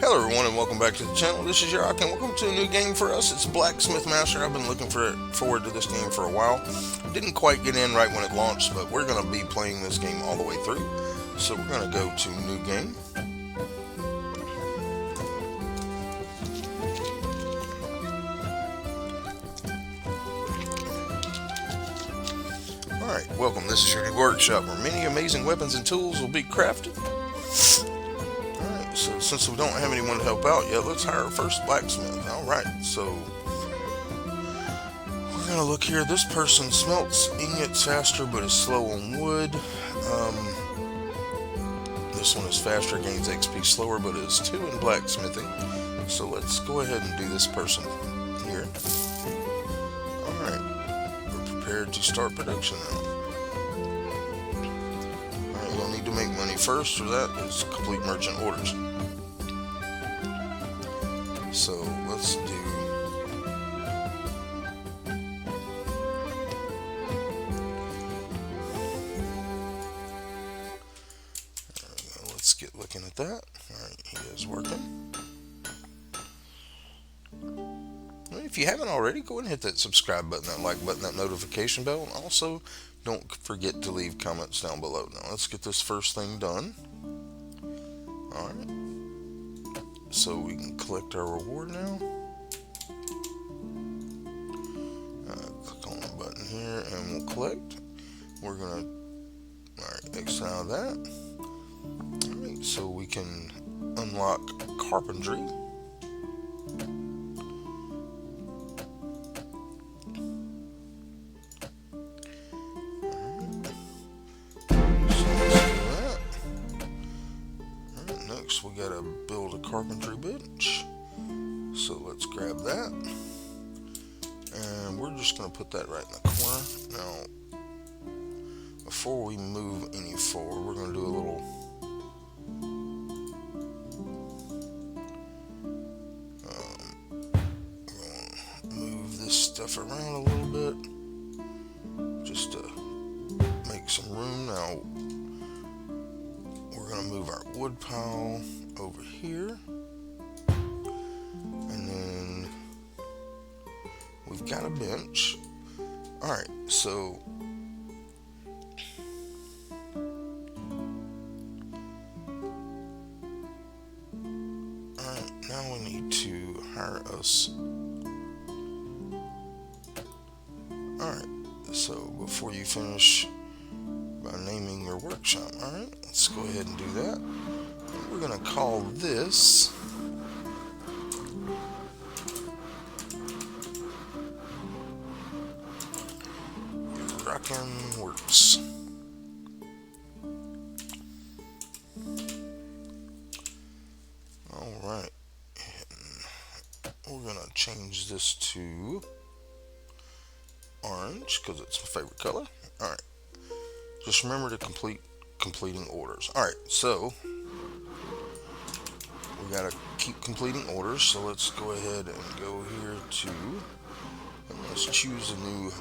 Hello everyone and welcome back to the channel. This is Yurok and welcome to a new game for us. It's Blacksmith Master. I've been looking forward to this game for a while. Didn't quite get in right when it launched, but we're going to be playing this game all the way through. So we're going to go to new game. Alright, welcome. This is your new workshop where many amazing weapons and tools will be crafted. Alright, so since we don't have anyone to help out yet, let's hire our first blacksmith. Alright, so we're going to look here. This person smelts ingots faster but is slow on wood. This one is faster, gains XP slower, but is 2 in blacksmithing. So let's go ahead and do this person here. Alright, we're prepared to start production now. Alright, you'll need to make money first, for that is complete merchant orders. So let's do let's get looking at that. Alright, he is working. If you haven't already, go ahead and hit that subscribe button, that like button, that notification bell, and also don't forget to leave comments down below. Now let's get this first thing done. Alright, so we can collect our reward now. Click on the button here and we'll collect. We're gonna exit out of that. Alright, so we can unlock carpentry. We gotta build a carpentry bench, so let's grab that, and we're just gonna put that right in the corner. Now before we move any forward, we're gonna do a little move this stuff around a little bit just to make some room. Now we're gonna move our wood pile over here, and then we've got a bench. Alright, so now we need to hire us. Alright, so before you finish by naming your workshop, alright, let's go ahead and do that. We're going to call this Rockin' Works. Alright, we're going to change this to orange because it's my favorite color. Alright, just remember to completing orders. Alright, so we gotta keep completing orders, so let's go ahead and go here to, and let's choose a new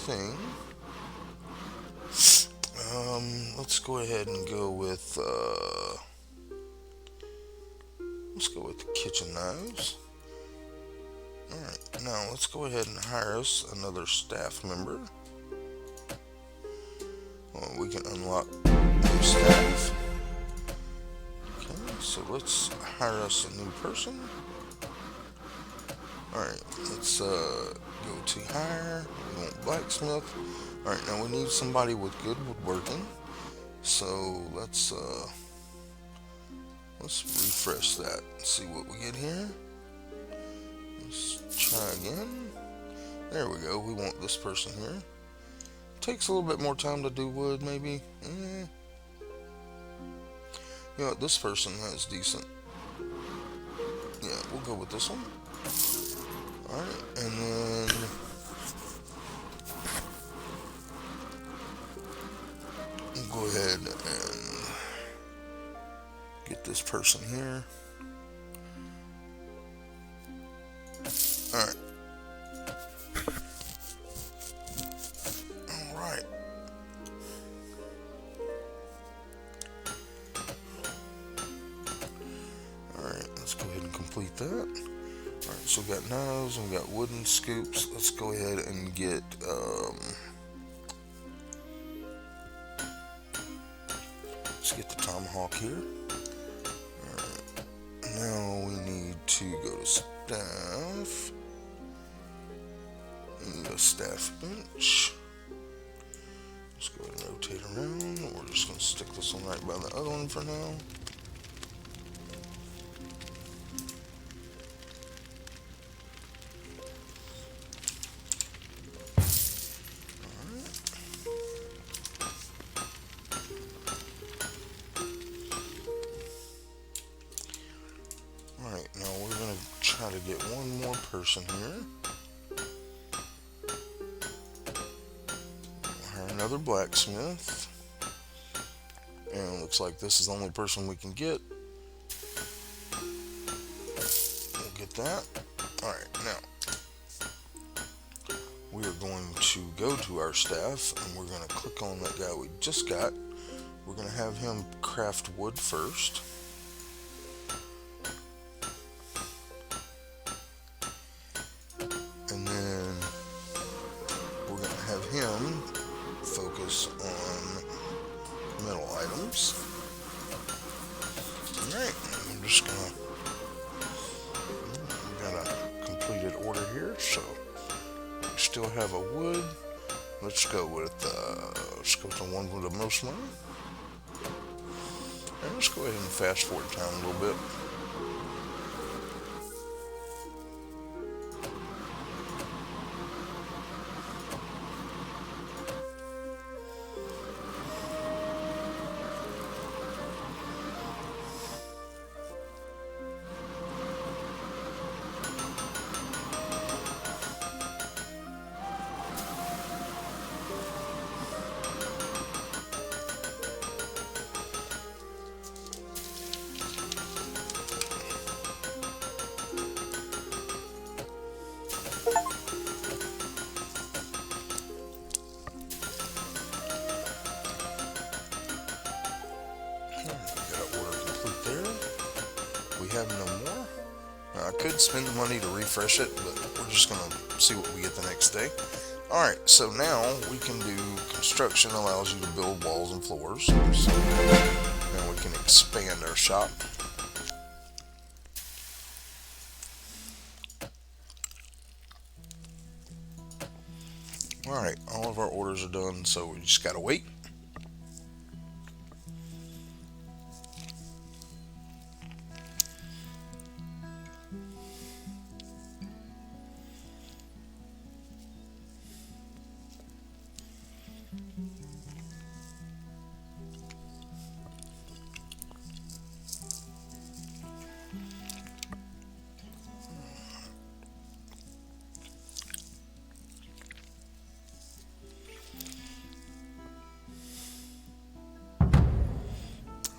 thing. Let's go ahead and go with let's go with the kitchen knives. Alright, now let's go ahead and hire us another staff member. We can unlock new staff. Okay, so let's hire us a new person. Alright, let's go to hire. We want blacksmith. Alright, now we need somebody with good woodworking. So let's refresh that and see what we get here. Let's try again. There we go. We want this person here. Takes a little bit more time to do wood, maybe. You know what, this person has decent. Yeah, we'll go with this one. Alright, and then we'll go ahead and get this person here. Alright. Alright. complete that. Alright, so we got knives and we got wooden scoops. Let's go ahead and get let's get the tomahawk here. Alright, now we need to go to staff. We need a staff bench. Let's go ahead and rotate around. We're just going to stick this one right by the other one for now. Alright, now we're going to try to get one more person here. Hire another blacksmith. And it looks like this is the only person we can get. We'll get that. Alright, now we are going to go to our staff and we're going to click on that guy we just got. We're going to have him craft wood first. And then we're going to have him focus on metal items. Alright, I'm just going to, we got a completed order here, so we still have a wood. Let's go with the one with the most money. And let's go ahead and fast forward time a little bit. Have no more. I could spend the money to refresh it, but we're just going to see what we get the next day. Alright, so now we can do construction. Allows you to build walls and floors. So now we can expand our shop. Alright, all of our orders are done, so we just gotta wait.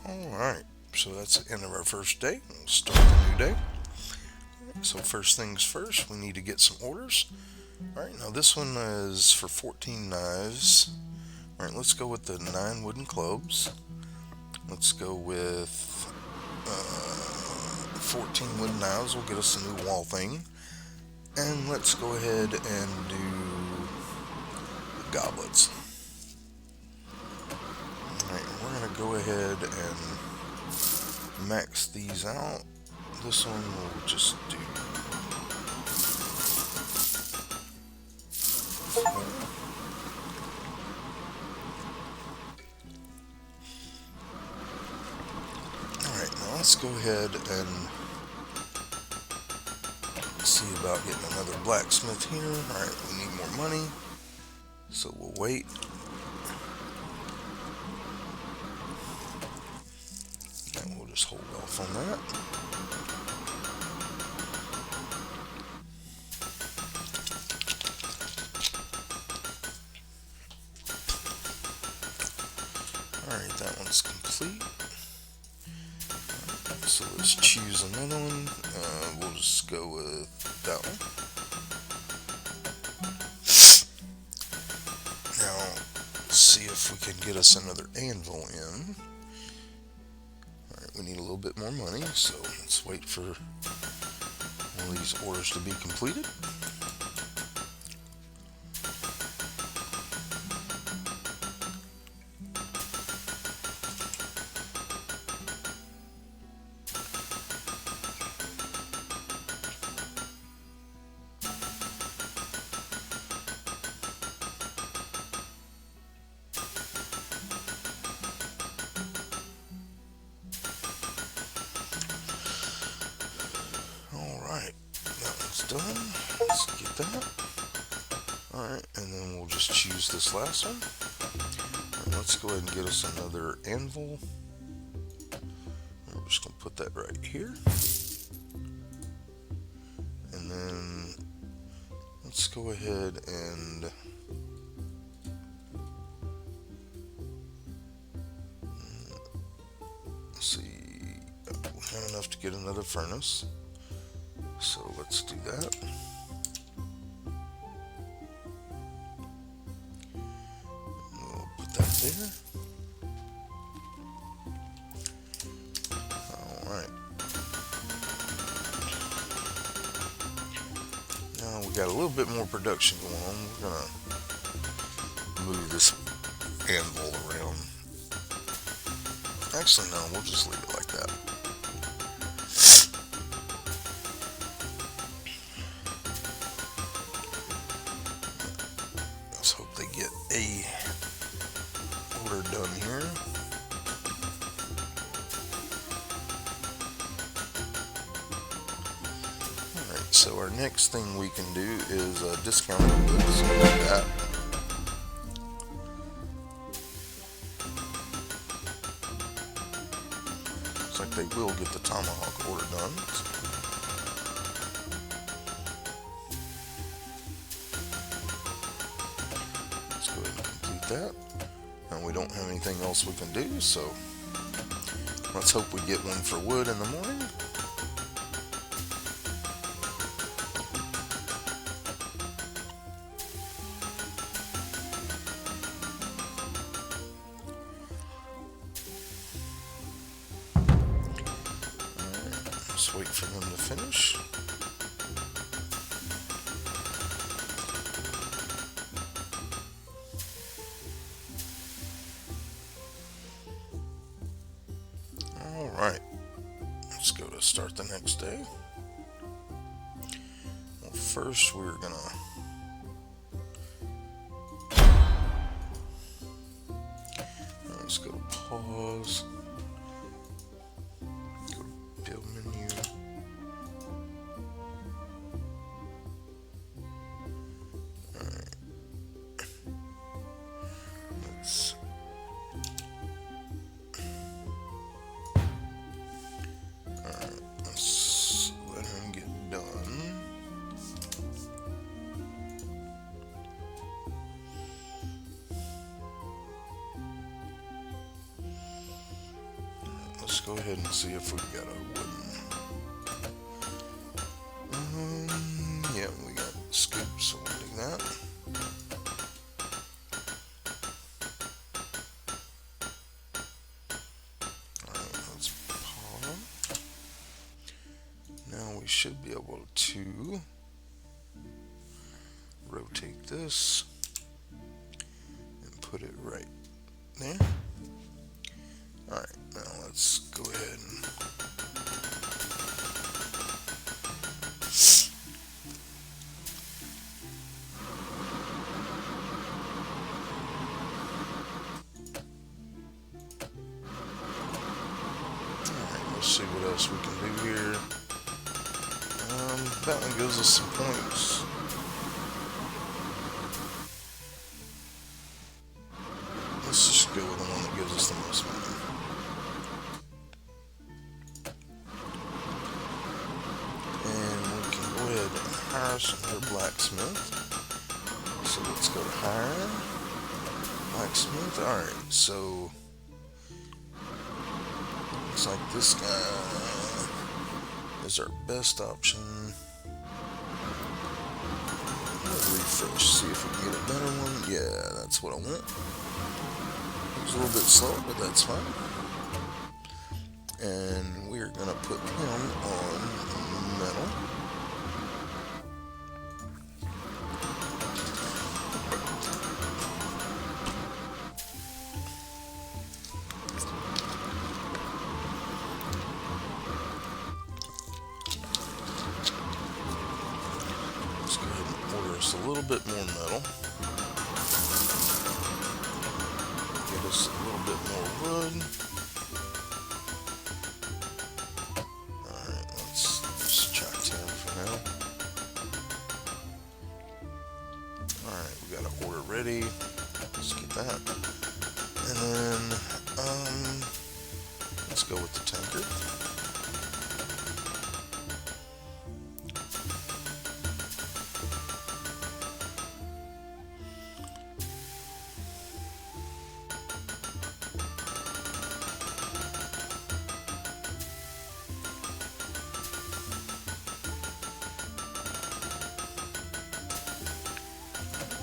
Alright, so that's the end of our first day. We'll start a new day. So first things first, we need to get some orders. Alright, now this one is for 14 knives. Alright, let's go with the 9 wooden clubs. Let's go with 14 wooden knives. Will get us a new wall thing. And let's go ahead and do goblets. Alright, we're going to go ahead and max these out. This one will just do 4. Alright, now let's go ahead and see about getting another blacksmith here. Alright, we need more money, so we'll wait. And we'll just hold off on that. Alright, that one's complete. So let's choose another one. We'll just go with that one. Now, let's see if we can get us another anvil in. Alright, we need a little bit more money, so let's wait for all these orders to be completed. Alright, that one's done. Let's get that. Alright, and then we'll just choose this last one. And let's go ahead and get us another anvil. We're just going to put that right here. And then let's go ahead and see. We have enough to get another furnace. So let's do that. We'll put that there. Alright. Now we got a little bit more production going on. We're going to move this anvil around. Actually, no, we'll just leave it like that. Let's hope they get a order done here. Alright, so our next thing we can do is discount goods. So we'll do that. Looks like they will get the tomahawk order done. Let's go ahead and complete that. And we don't have anything else we can do, so let's hope we get one for wood in the morning. Just wait for them to finish. Alright, let's go to start the next day. Well, first we're gonna let's go to pause. Build menu. Alright. Let's let him get done. Let's go ahead and see if we got a wooden. Yeah, we got scoops, so we'll do that. Alright, let's pause. Now we should be able to rotate this and put it right there. Alright, now let's go ahead and let's see what else we can do here. That one gives us some points. Let's just go with the one that gives us the most money. And we can go ahead and hire another blacksmith. So let's go to hire blacksmith. Alright, so looks like this guy is our best option. Refresh, see if we can get a better one. Yeah, that's what I want. He's a little bit slow, but that's fine. And we're gonna put him on metal. a little bit more metal. Get us a little bit more wood. Alright, let's just try 10 for now. Alright, we got our order ready. Let's get that. And then, let's go with the tanker.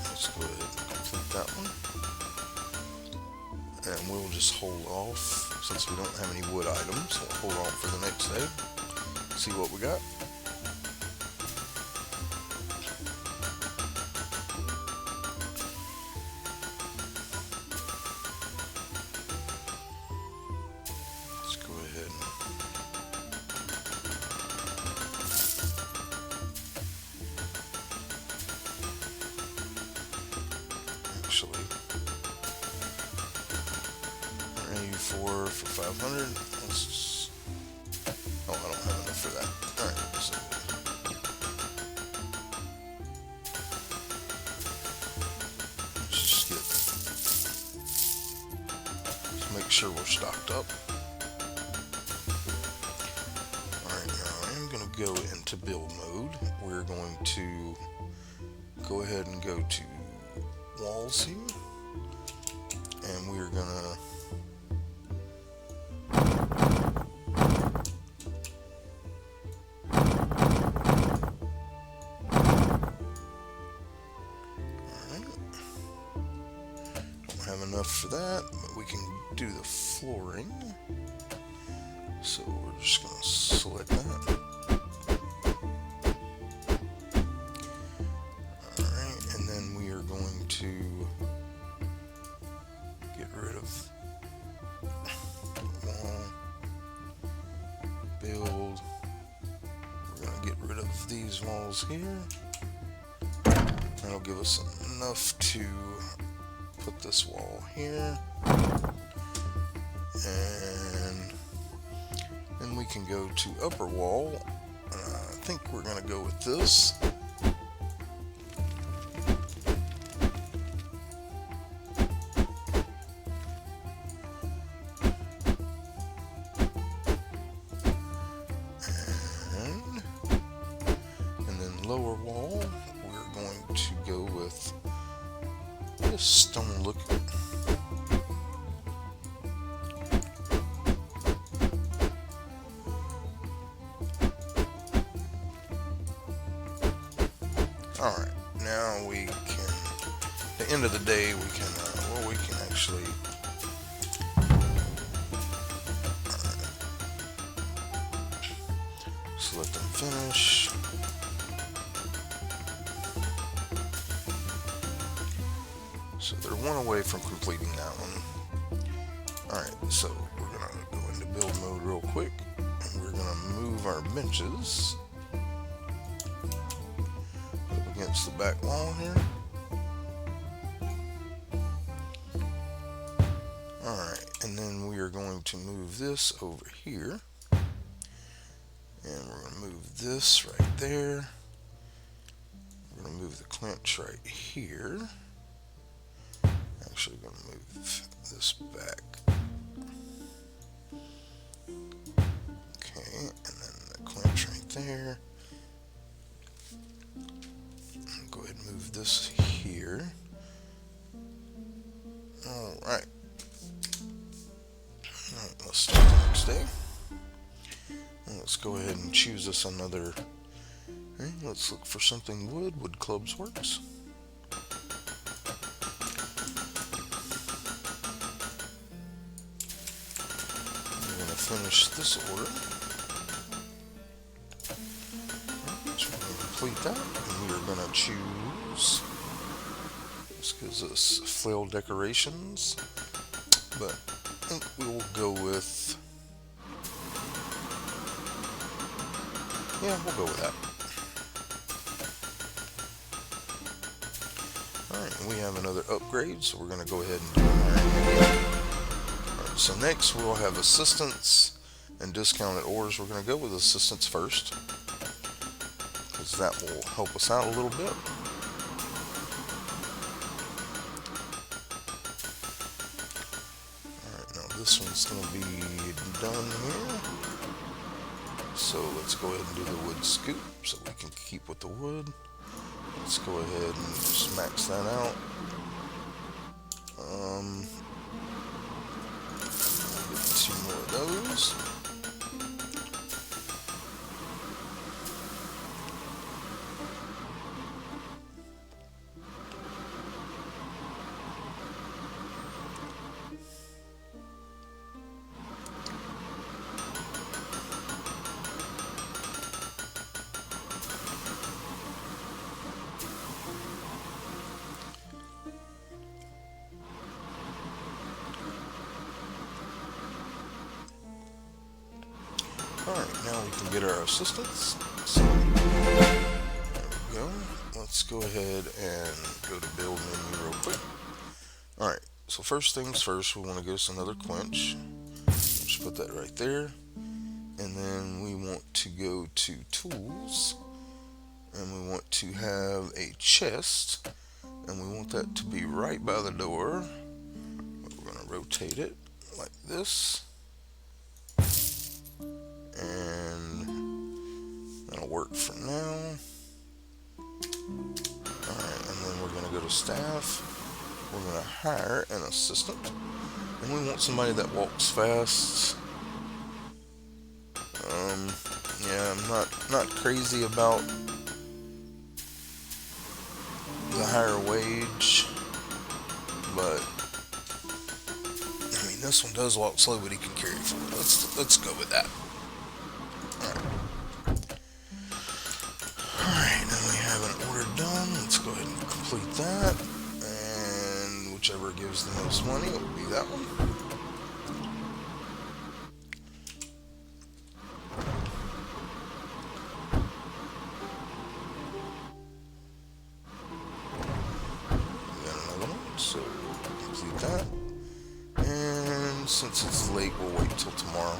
Let's go ahead and complete that one. And we'll just hold off, since we don't have any wood items, we'll hold off for the next day, see what we got. Let's go ahead and actually for 500. Let's just, oh, I don't have enough for that. Alright, so let's just make sure we're stocked up. Alright, now I'm going to go into build mode. We're going to go ahead and go to walls here, and we're going to enough for that, but we can do the flooring. So we're just going to select that. Alright, and then we are going to get rid of wall, build. We're going to get rid of these walls here. That'll give us enough to put this wall here, and then we can go to upper wall. I think we're going to go with this. And then lower wall, we're going to go with this stone looking. Alright, now we can, at the end of the day, we can, well, we can actually, so let them finish. So they're one away from completing that one. Alright, so we're going to go into build mode real quick, and we're going to move our benches up against the back wall here. Alright, and then we are going to move this over here, and we're going to move this right there. We're going to move the clinch right here. Actually going to move this back. Okay, and then the clinch right there. Go ahead and move this here. Alright. Alright, let's start the next day. And let's go ahead and choose us another. Okay, let's look for something wood. Wood clubs works. Finish this order. So we're going to complete that, and we are going to choose, this gives us flail decorations, but I think we will go with, yeah, we'll go with that. Alright, and we have another upgrade, so we're going to go ahead and do that. Alright, so next we'll have assistance and discounted ores. We're going to go with assistance first, because that will help us out a little bit. Alright, now this one's going to be done here. So let's go ahead and do the wood scoop so we can keep with the wood. Let's go ahead and just max that out. Get 2 more of those. Alright, now we can get our assistance. So, there we go. Let's go ahead and go to build menu real quick. Alright, so first things first, we want to get us another quench. Just put that right there. And then we want to go to tools. And we want to have a chest. And we want that to be right by the door. We're going to rotate it like this. And that'll work for now. Alright, and then we're going to go to staff. We're going to hire an assistant. And we want somebody that walks fast. Yeah, I'm not crazy about the higher wage, but I mean this one does walk slow, but he can carry forward. Let's go with that. Alright, then we have an order done. Let's go ahead and complete that. And whichever gives the most money, it will be that one. We got another one, so complete that. And since it's late, we'll wait until tomorrow.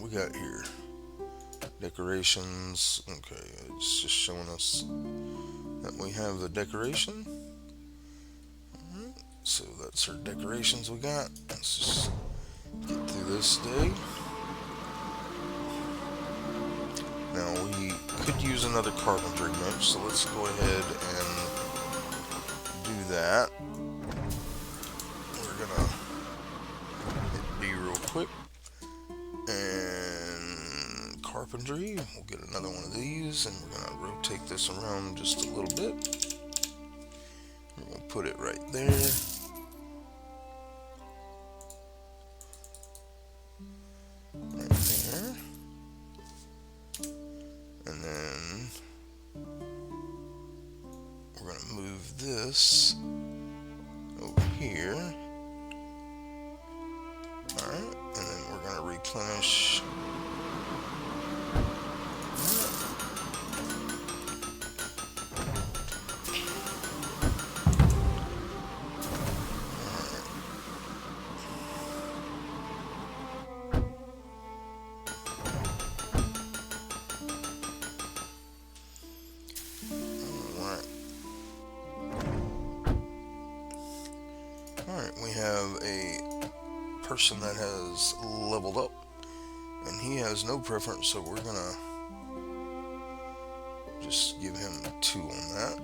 We got here decorations. Okay, it's just showing us that we have the decoration. So that's our decorations we got. Let's just get through this day. Now we could use another carpentry bench, so let's go ahead and do that. We're gonna hit B real quick. And carpentry, we'll get another one of these, and we're going to rotate this around just a little bit. We're going to put it right there. Right there. And then we're going to move this over here. Alright, and then we're going to replenish. Alright, we have a person that has leveled up, and he has no preference, so we're gonna just give him 2 on that.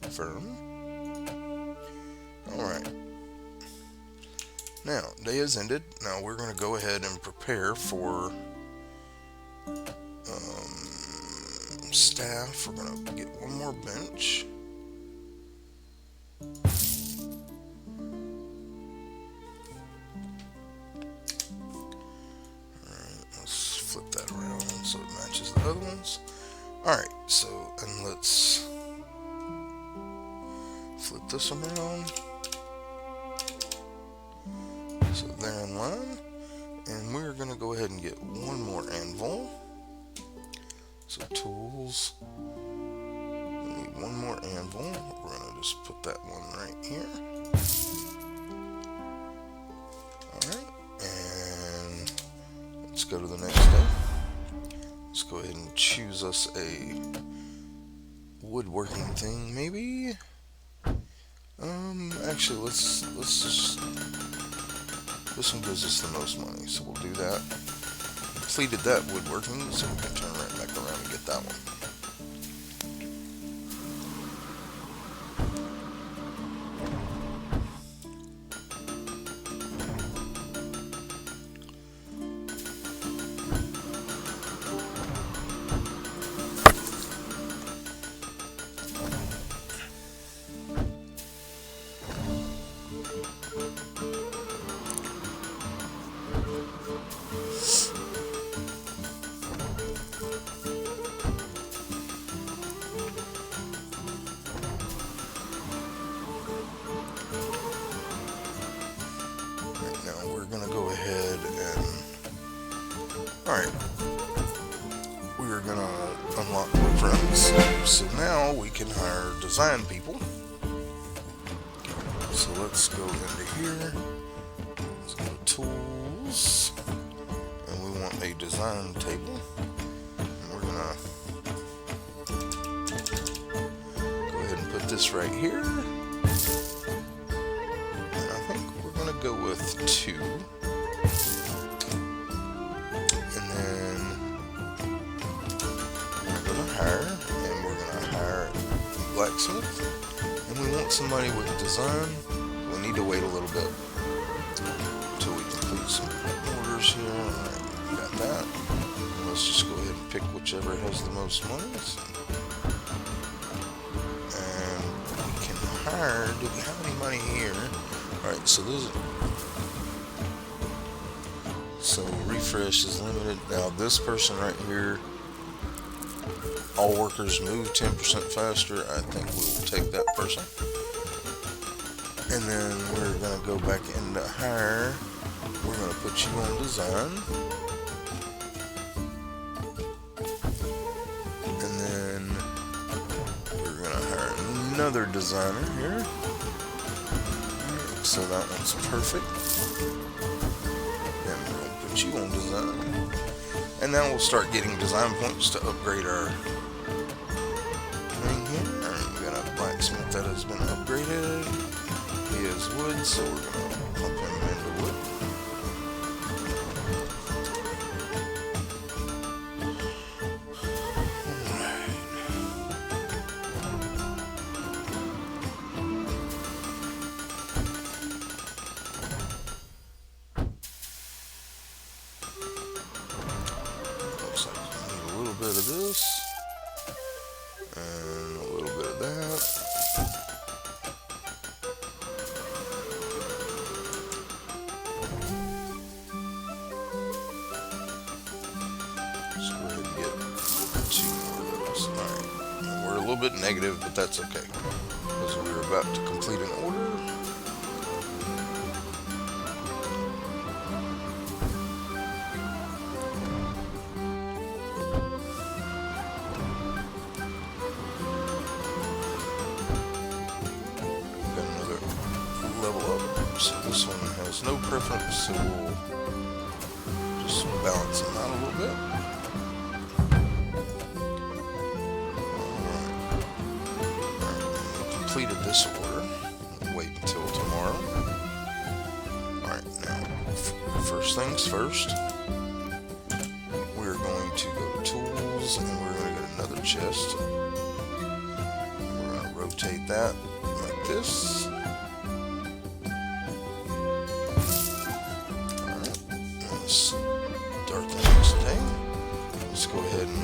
Confirm. Alright. Now, day has ended. Now we're gonna go ahead and prepare for staff. We're gonna get 1 more bench. Alright, let's flip that around so it matches the other ones. Alright, so, and let's Flip this around. So they're in line. And we're going to go ahead and get one more anvil. So tools. We need one more anvil. We're going to just put that one right here. Alright. And let's go to the next day. Let's go ahead and choose us a woodworking thing, maybe. Actually, let's just. This one gives us the most money, so we'll do that. Completed that woodworking, so we can turn right back around and get that one. Alright, we are going to unlock more friends, so now we can hire design people. So let's go into here, let's go to tools, and we want a design table. And we're going to go ahead and put this right here, and I think we're going to go with 2. Blacksmith, and we want somebody with a design. We need to wait a little bit until we complete some orders here. Alright, got that. Let's just go ahead and pick whichever has the most monies. And we can hire. Do we have any money here? Alright, so this is. So refresh is limited. Now this person right here. All workers move 10% faster. I think we will take that person. And then we're going to go back into hire. We're going to put you on design. And then we're going to hire another designer here. So that one's perfect. And we're going to put you on design. And now we'll start getting design points to upgrade our thing here. Alright, we got a blacksmith that has been upgraded. He has wood, so we're going to pump him into wood. Looks like we need a little bit of this. And a little bit of that. Let's go ahead and get 2 more of those. Alright. We're a little bit negative, but that's okay. Because we were about to complete an order. Level up. So this one has no preference, so we'll just balance them out a little bit. Alright, we completed this order. We'll wait until tomorrow. Alright, now, first things first, we're going to go to tools, and we're going to get another chest. We're going to rotate that like this. Start the next day. Let's go ahead and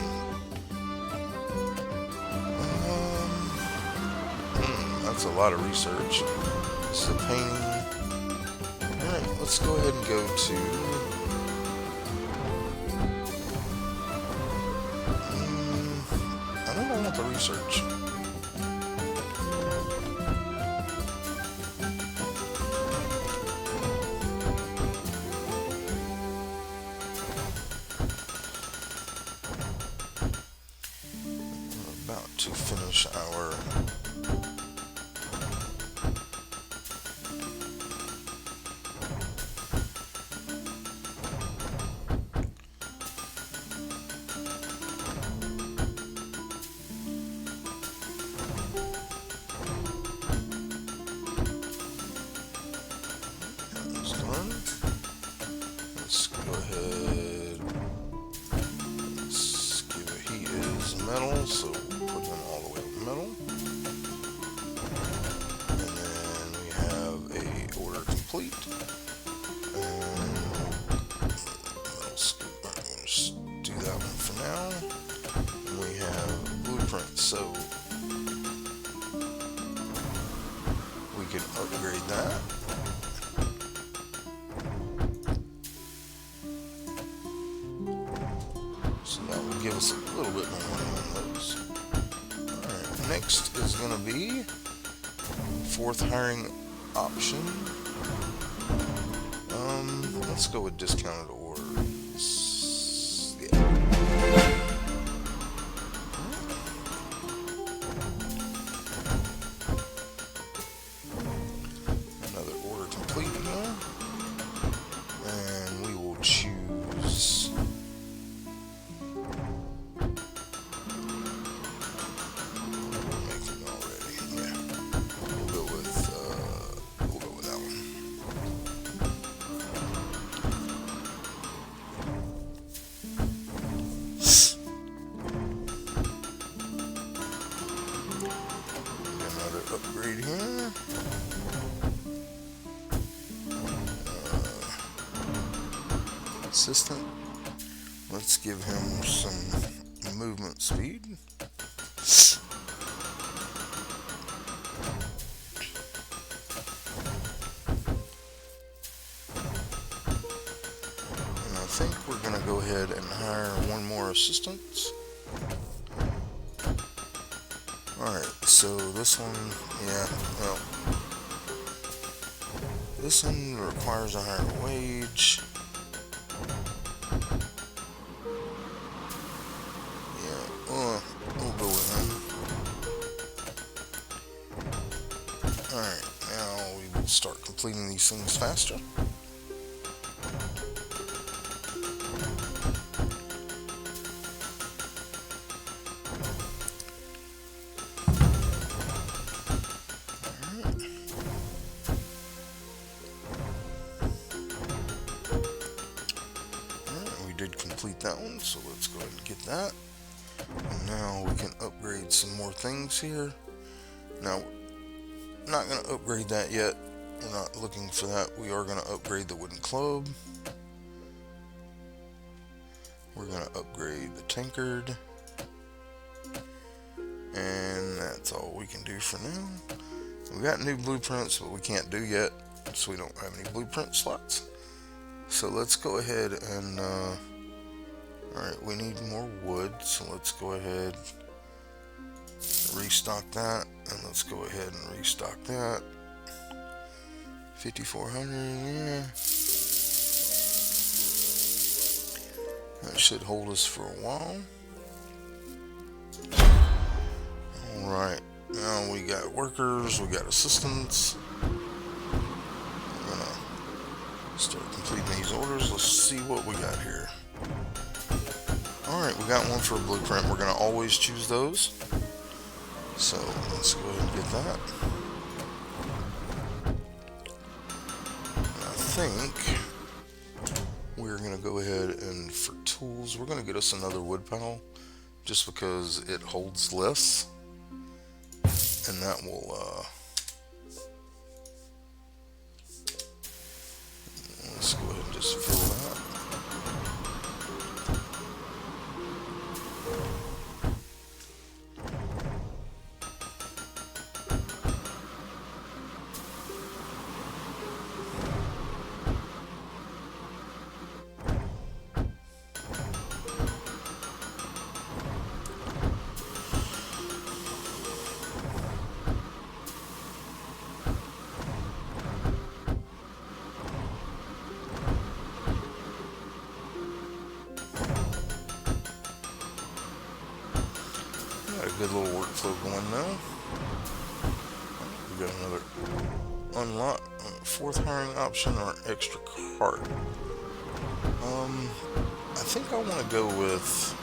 that's a lot of research. This is a painting. Alright, let's go ahead and go to I don't want the research. to finish our that's done. Let's go ahead. Let's give it, he is metal, so we'll put him all the way to metal. And then we have a order complete. And let's just do that one for now. And we have blueprints, so we can upgrade that. So that will give us a little bit more money on those. Alright, next is going to be fourth hiring option. Let's go with discounted orders. Yeah. Another order complete here. And we will choose upgrade here. Assistant. Let's give him some movement speed. And I think we're going to go ahead and hire one more assistant. Alright, so this one, yeah, well, this one requires a higher wage. Yeah, we'll go with him. Alright, now we will start completing these things faster. Did complete that one, so let's go ahead and get that. And now we can upgrade some more things here. Now, we're not going to upgrade that yet. We're not looking for that. We are going to upgrade the wooden club. We're going to upgrade the tankard. And that's all we can do for now. We got new blueprints, but we can't do yet, so we don't have any blueprint slots. So let's go ahead and, alright, we need more wood, so let's go ahead, restock that, and let's go ahead and restock that. 5,400, yeah. That should hold us for a while. Alright, now we got workers, we got assistants. Start completing these orders. Let's see what we got here. Alright, we got one for a blueprint. We're going to always choose those. So let's go ahead and get that. I think we're going to go ahead and for tools, we're going to get us another wood pile just because it holds less. And that will, let's go ahead and just fill that. good little workflow going now. We got another unlock, fourth hiring option or extra cart. I think I want to go with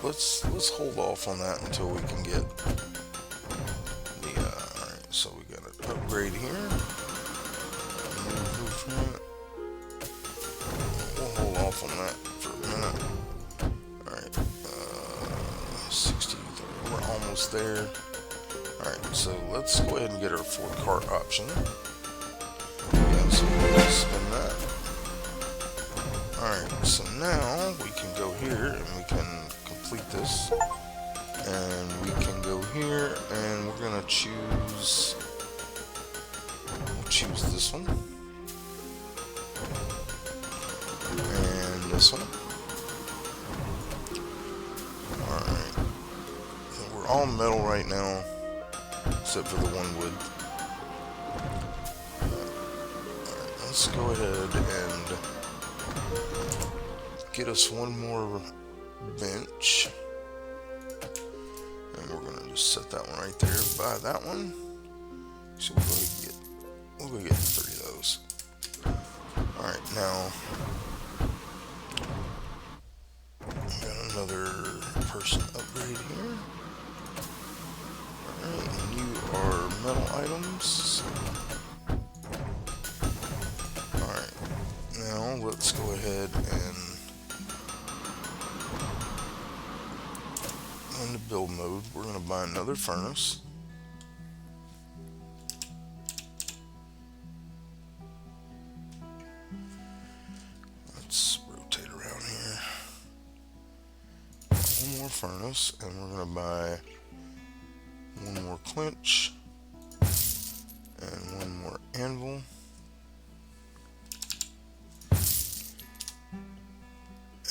let's hold off on that until we can get the alright, so we got an upgrade here. We'll hold off on that for a minute. Alright, 63, we're almost there. Alright, so let's go ahead and get our fourth cart option. Yeah, so we'll spin that. Alright, so now we can go here and we can complete this. And we can go here and we're gonna choose, we'll choose this one. And this one. Alright. We're all metal right now, except for the one wood. Alright, let's go ahead and get us one more bench. And we're gonna just set that one right there by that one. So we'll go get 3 of those. Alright, now we got another person upgrade here. Alright, and you are metal items. Alright, now let's go ahead and go into build mode. We're going to buy another furnace. Let's rotate around here. One more furnace, and we're going to buy one more clinch and one more anvil.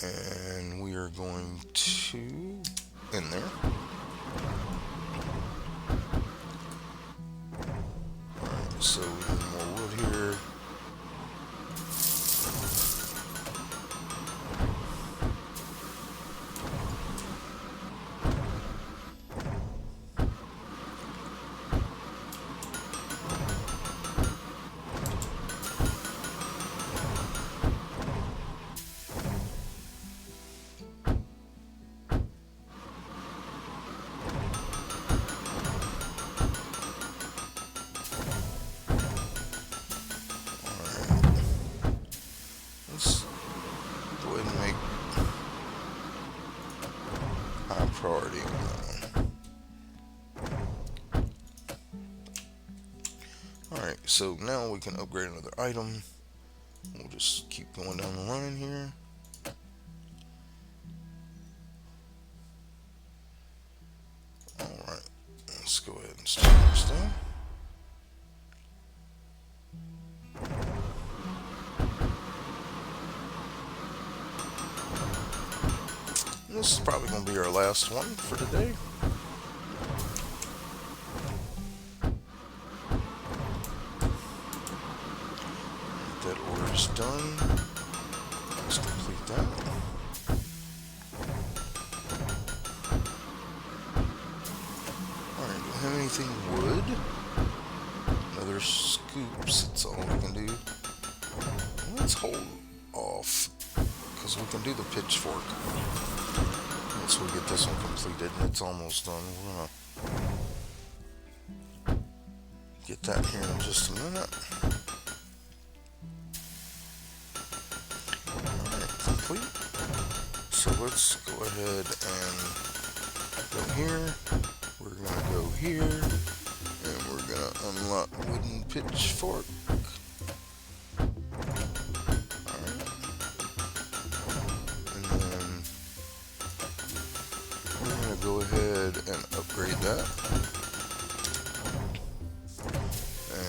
And we are going to in there. Alright, so we need more wood here. Priority on that one. Alright, so now we can upgrade another item. We'll just keep going down the line here. Alright, let's go ahead and start this down. This is probably going to be our last one for today. That order's done. Let's complete that. Alright, do we have anything wood? Another scoops, that's all we can do. Let's hold off, because we can do the pitchfork. Once we get this one completed, it's almost done. We're gonna get that here in just a minute. Alright, complete. So let's go ahead and go here. We're gonna go here, and we're gonna unlock wooden pitchfork. Go ahead and upgrade that.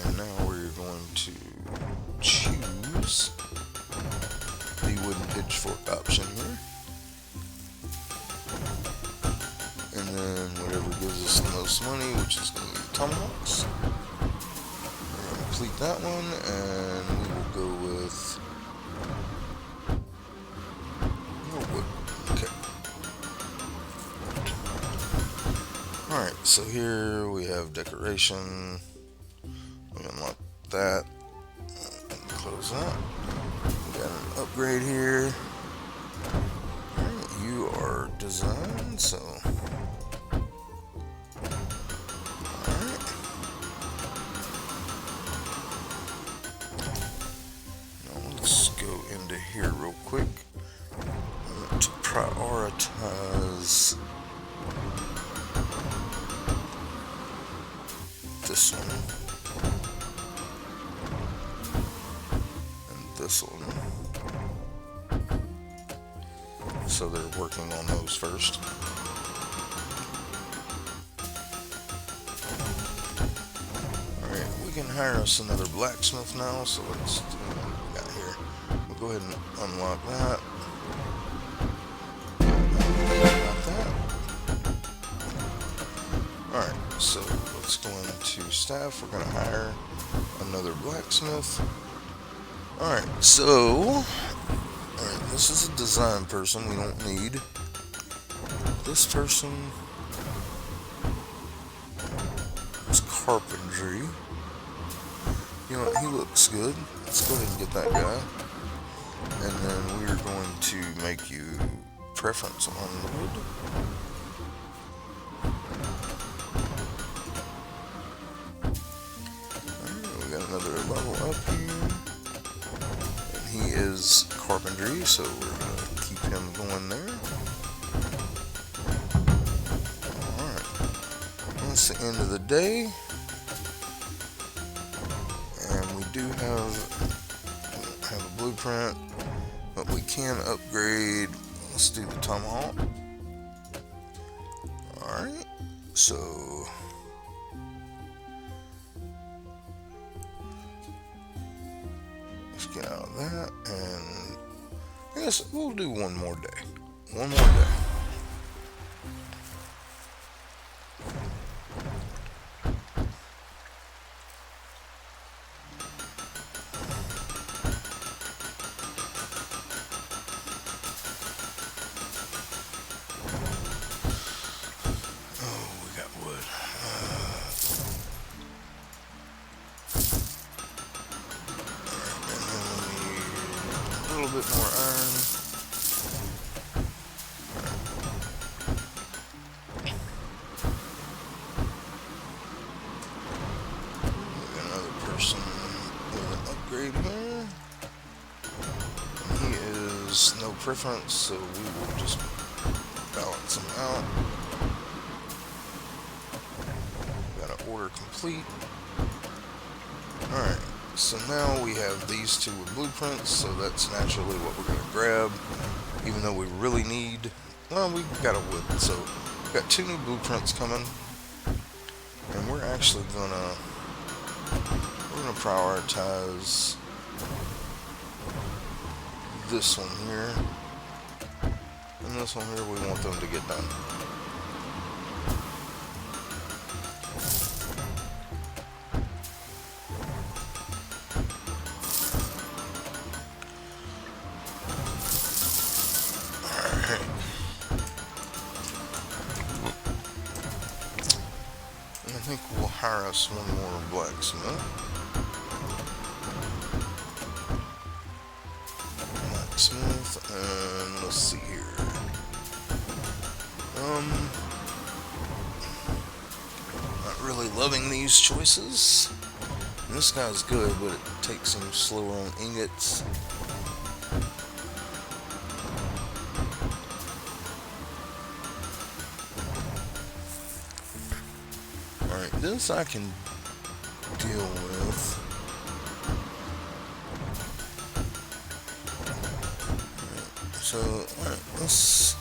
And now we're going to choose the wooden pitchfork option here. And then whatever gives us the most money, which is going to be tomahawks. We're going to complete that one, and we will go with more wood. Okay. Alright, so here we have decoration. We unlock that. Close that. We got an upgrade here. Alright, you are designed, so. Alright. Now let's go into here real quick. I want to prioritize this one and this one, so they're working on those first. Alright, we can hire us another blacksmith now, so let's do what we got here. We'll go ahead and unlock that. Got that. Alright, so let's go into staff. We're going to hire another blacksmith. Alright, so this is a design person we don't need. This person is carpentry. You know what, he looks good. Let's go ahead and get that guy. And then we are going to make you preference on the wood. Another level up here, and he is carpentry, so we're going to keep him going there. Alright, that's the end of the day, and we don't have a blueprint, but we can upgrade. Let's do the tomahawk. Alright, so let's get out of that, and I guess we'll do one more day. One more day. Oh, we got wood. A little bit more iron. We got another person with an upgrade here. He is no preference, so we will just balance him out. Got an order complete. Alright. So now we have these two with blueprints, so that's naturally what we're going to grab, even though we really need, well, we've got a wood, so we've got two new blueprints coming, and we're actually going to prioritize this one here, and this one here we want them to get done. I think we'll hire us one more blacksmith. And let's see here. Not really loving these choices. This guy's good, but it takes him slower on ingots. Alright, this I can deal with. Alright, so, alright, let's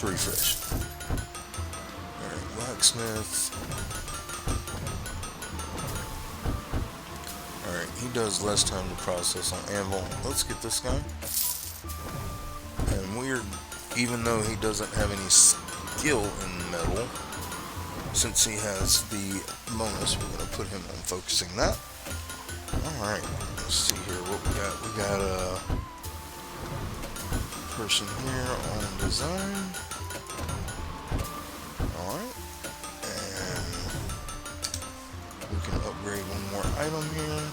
refresh. Alright, blacksmith. Alright, he does less time to process on anvil. Let's get this guy. And we're, even though he doesn't have any skill in metal, since he has the bonus, we're going to put him on focusing that. Alright, let's see here what we got. We got a person here on design. Alright, and we can upgrade one more item here.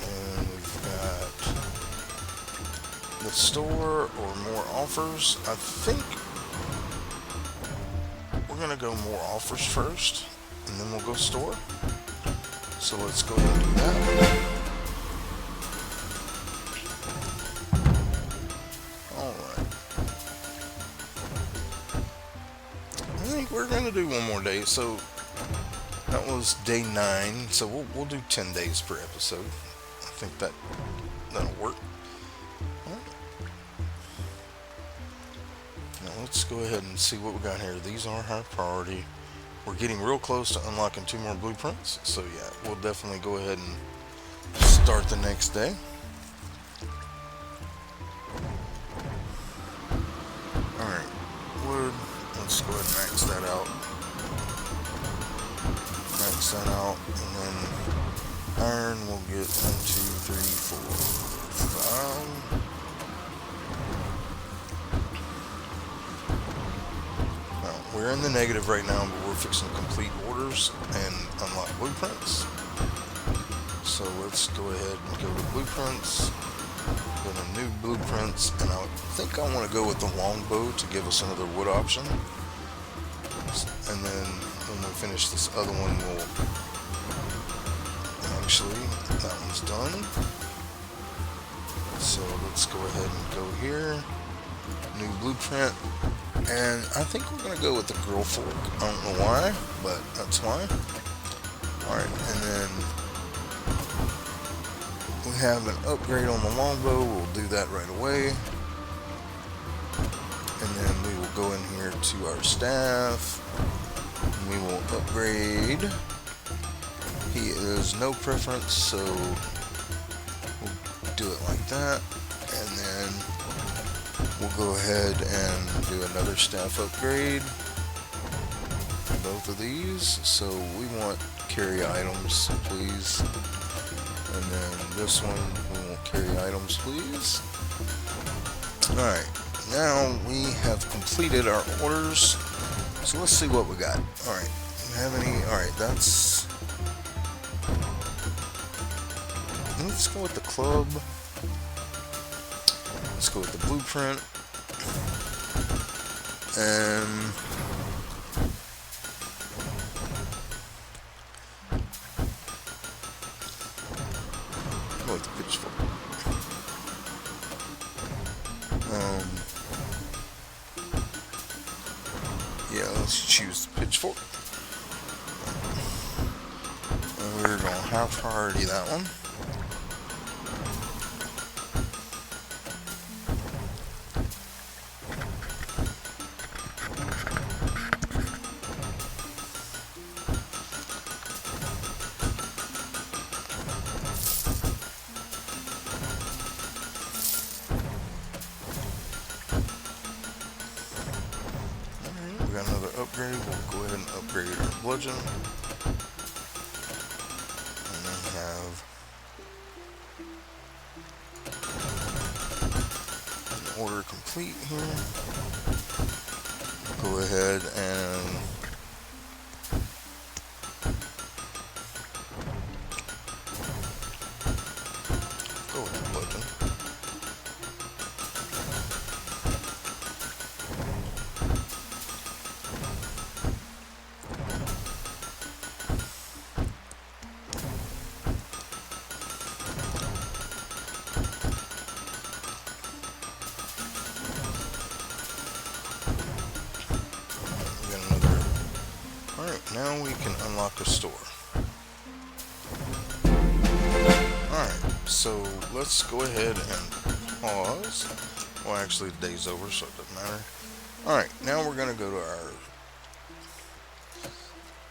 And we've got the store or more offers. I think we're going to go more offers first, and then we'll go store. So let's go ahead and do that. Alright. I think we're going to do one more day. So that was day 9. So we'll do 10 days per episode. I think that'll work. Now let's go ahead and see what we got here. These are high priority. We're getting real close to unlocking 2 more blueprints. So yeah, we'll definitely go ahead and start the next day. Alright, wood. Let's go ahead and max that out. Max that out. And then iron, we'll get 1, 2, 3, 4, 5. We're in the negative right now, but we're fixing to complete orders and unlock blueprints. So let's go ahead and go to blueprints, go to new blueprints, and I think I want to go with the longbow to give us another wood option. And then when we finish this other one, we'll actually, that one's done. So let's go ahead and go here, new blueprint. And I think we're going to go with the grill fork. I don't know why, but that's why. Alright, and then we have an upgrade on the longbow. We'll do that right away. And then we will go in here to our staff. And we will upgrade. He is no preference, so we'll do it like that. And then we'll go ahead and do another staff upgrade. Both of these. So we want carry items, please. And then this one, we want carry items, please. Alright, now we have completed our orders. So let's see what we got. Alright, do we have any? Alright, that's... Let's go with the club. Let's go with the blueprint. And go with the pitchfork. Yeah, let's choose the pitchfork. And we're going to have priority that one. Got another upgrade. We'll go ahead and upgrade our bludgeon. And then we have an order complete here. Go ahead and go with the bludgeon. Now we can unlock a store. Alright, so let's go ahead and pause. Well, actually the day's over, so it doesn't matter. Alright, now we're going to go to our...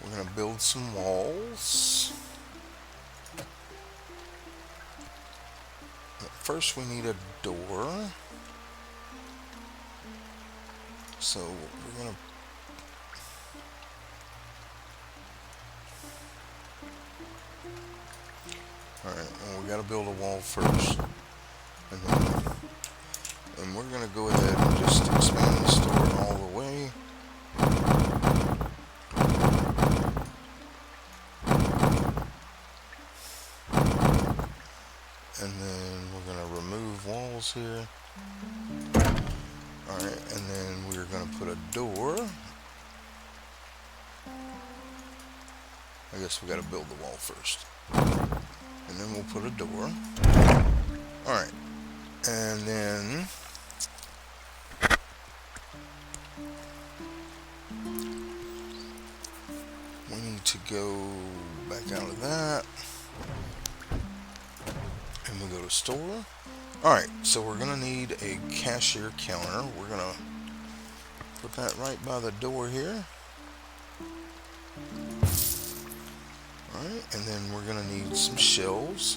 We're going to build some walls. But first we need a door. So we're going to Alright, well, we gotta build a wall first. And we're gonna go ahead and just expand the store all the way. And then we're gonna remove walls here. Alright, and then we're gonna put a door. I guess we gotta build the wall first. And then we'll put a door. Alright, and then we need to go back out of that. And we'll go to store. Alright, so we're gonna need a cashier counter. We're gonna put that right by the door here. Alright, and then we're gonna need some shelves.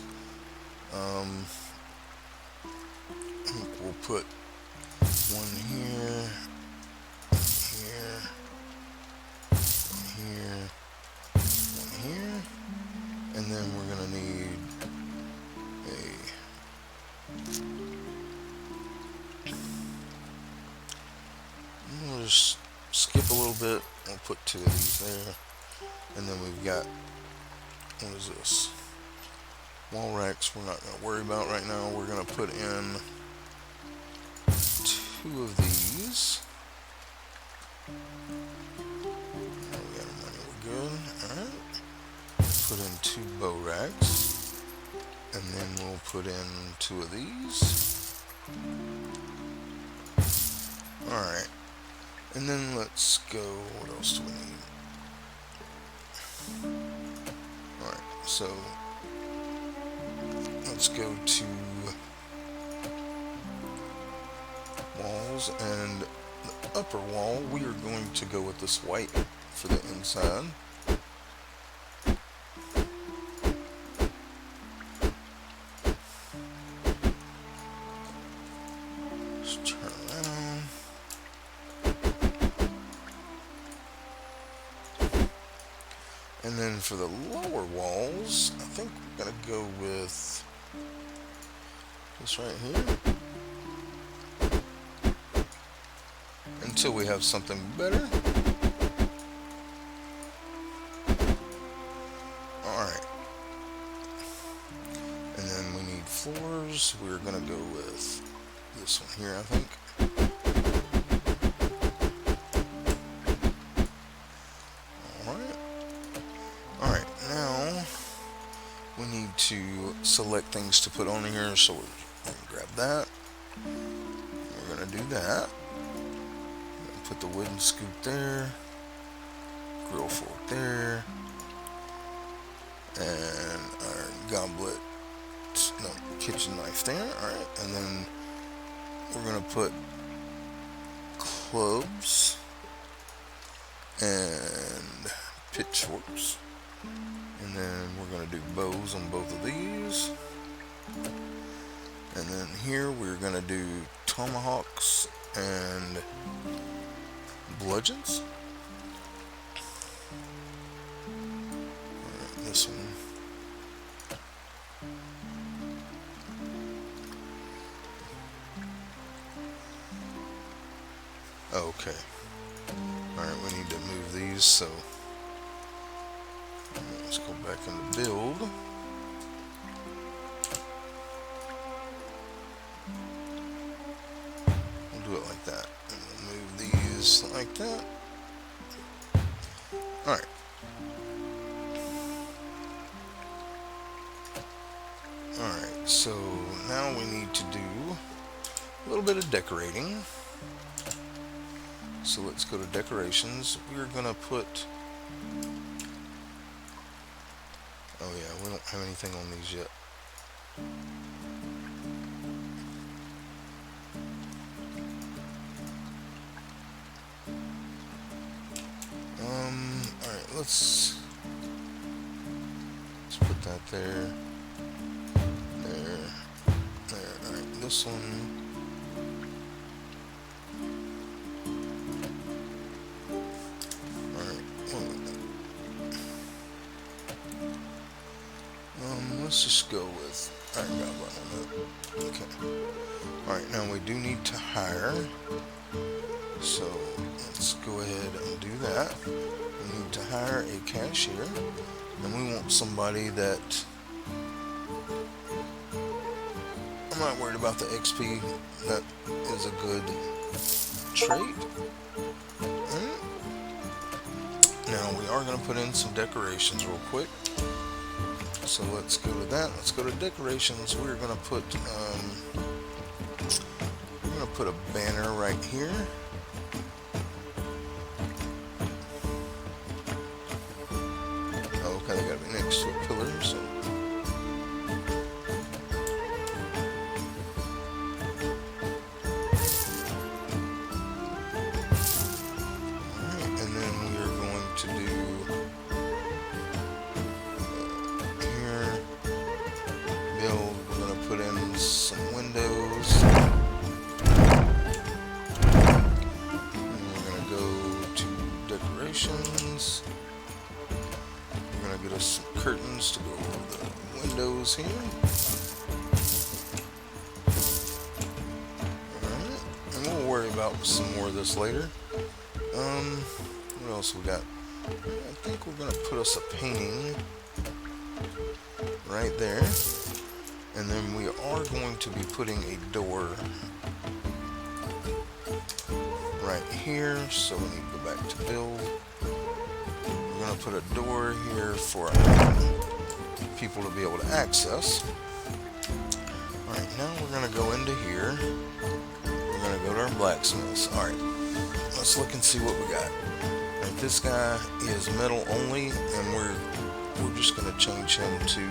We'll put one here, here, here, one here, and then we're gonna need we'll just skip a little bit. We'll put two of these there, and then we've got, what is this? Wall racks we're not going to worry about right now. We're going to put in two of these. We got our money, we're good. Alright. Put in two bow racks. And then we'll put in two of these. Alright. And then let's go, what else do we need? Alright, so let's go to walls, and the upper wall we are going to go with this white for the inside. Just turn around. And then for the lower walls, I think we're gonna go with this right here until we have something better. Alright. And then we need floors. We're gonna go with this one here, I think. Alright, now we need to select things to put on here, so we're going to grab that. We're going to do that. Put the wooden scoop there, grill fork there, and our goblet, no, kitchen knife there. Alright, and then we're going to put clubs and pitchforks. And then we're going to do bows on both of these. And then here we're going to do tomahawks and bludgeons. Alright, this one. Okay. Alright, we need to move these, so let's go back into build. We'll do it like that. And we'll move these like that. Alright. Alright, so now we need to do a little bit of decorating. So let's go to decorations. We're gonna put, oh yeah, we don't have anything on these yet. Alright, let's put that there. There. Alright, this one. let's just go with, I got one on that. Okay. Alright, now we do need to hire. So let's go ahead and do that. We need to hire a cashier. And we want somebody that, I'm not worried about the XP. That is a good trait. Alright. Now we are going to put in some decorations real quick. So let's go to that. Let's go to decorations. We're going to put a banner right here. Oh, okay, they got to be next to a pillar. So alright, and then we are going to do here build. We're going to put in some windows. Decorations. We're going to get us some curtains to go over the windows here. Alright, and we'll worry about some more of this later. What else we got? I think we're going to put us a painting right there. And then we are going to be putting a door right here, so we need to go back to build. We're going to put a door here for people to be able to access. Alright, now we're going to go into here. We're going to go to our blacksmiths. Alright, let's look and see what we got. Alright, this guy is metal only, and we're just going to change him to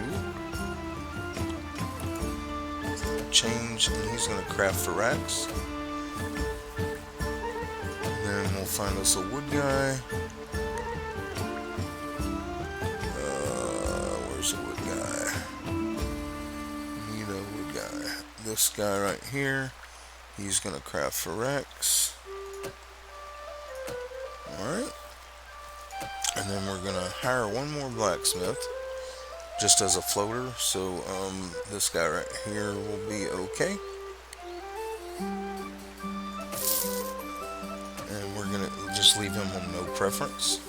change, and he's going to craft for racks. Then we'll find us a wood guy. Where's the wood guy? Need a wood guy. This guy right here. He's gonna craft for racks. Alright. And then we're gonna hire one more blacksmith just as a floater. So this guy right here will be okay. Just leave him on no preference.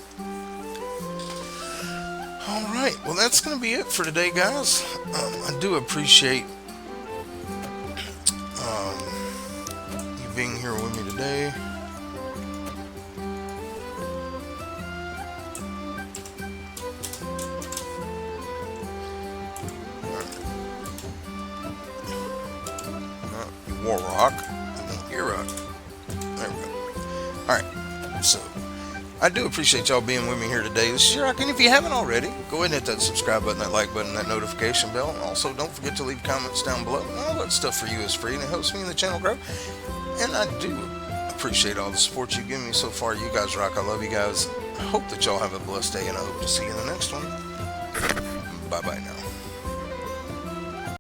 Alright, well that's going to be it for today, guys. I do appreciate you being here with me today. War rock. Ear rock. There we go. Alright. So, I do appreciate y'all being with me here today. This is your Rock, and if you haven't already, go ahead and hit that subscribe button, that like button, that notification bell. And also, don't forget to leave comments down below. All that stuff for you is free, and it helps me and the channel grow. And I do appreciate all the support you've given me so far. You guys rock. I love you guys. I hope that y'all have a blessed day, and I hope to see you in the next one. Bye-bye now.